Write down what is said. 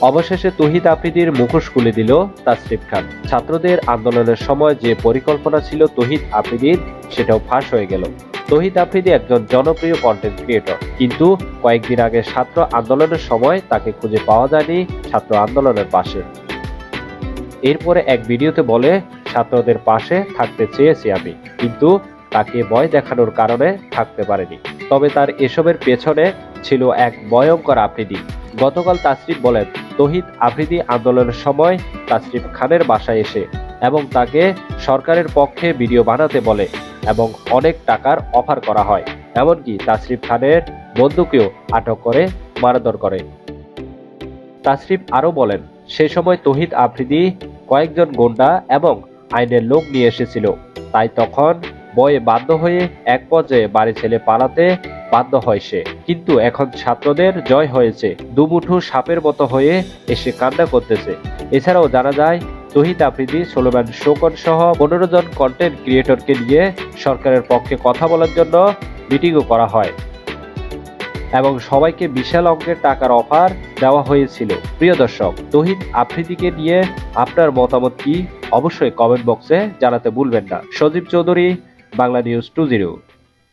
অবশেষে তৌহিদ আফ্রিদির মুখোশ খুলে দিল তাসরিফ খান। ছাত্রদের আন্দোলনের সময় যে পরিকল্পনা ছিল তৌহিদ আফ্রিদির, সেটাও ফাঁস হয়ে গেল। তৌহিদ আফ্রিদি একজন জনপ্রিয় কন্টেন্ট ক্রিয়েটর, কিন্তু কয়েকদিন আগে ছাত্র আন্দোলনের সময় তাকে খুঁজে পাওয়া যায়নি ছাত্র আন্দোলনের পাশে। এরপরে এক ভিডিওতে বলে, ছাত্রদের পাশে থাকতে চেয়েছি আমি, কিন্তু তাকে ভয় দেখানোর কারণে থাকতে পারেনি। তবে তার এসবের পেছনে ছিল এক ভয়ঙ্কর আফ্রিদি। গতকাল তাসরিফ বলেন, তৌহিদ আফ্রিদি আন্দোলনের সময় তাসরিফ খানের বাসায় এসে এবং তাকে সরকারের পক্ষে ভিডিও বানাতে বলে এবং অনেক টাকার অফার করা হয়। এমনকি তাসরিফ খানের বন্ধুকেও আটক করে মারধর করে। তাসরিফ আরও বলেন, সে সময় তৌহিদ আফ্রিদি কয়েকজন গুন্ডা এবং আইনের লোক নিয়ে এসেছিল, তাই তখন ভয়ে বাধ্য হয়ে এক পর্যায়ে বাড়ি ছেড়ে পালাতে বাধ্য হয় সে। কিন্তু এখন ছাত্রদের জয় হয়েছে, দুমুঠো সাপের মতো হয়ে এসে কান্না করতেছে। এছাড়াও জানা যায়, তৌহিদ আফ্রিদি, সুলেমান শোকন সহ 15 জন কন্টেন্ট ক্রিয়েটরকে নিয়ে সরকারের পক্ষে কথা বলার জন্য মিটিংও করা হয় এবং সবাইকে বিশাল অঙ্কের টাকার অফার দেওয়া হয়েছিল। প্রিয় দর্শক, তৌহিদ আফ্রিদিকে নিয়ে আপনার মতামত কি? অবশ্যই কমেন্ট বক্সে জানাতে ভুলবেন না। সজীব চৌধুরী, বাংলা নিউজ 20।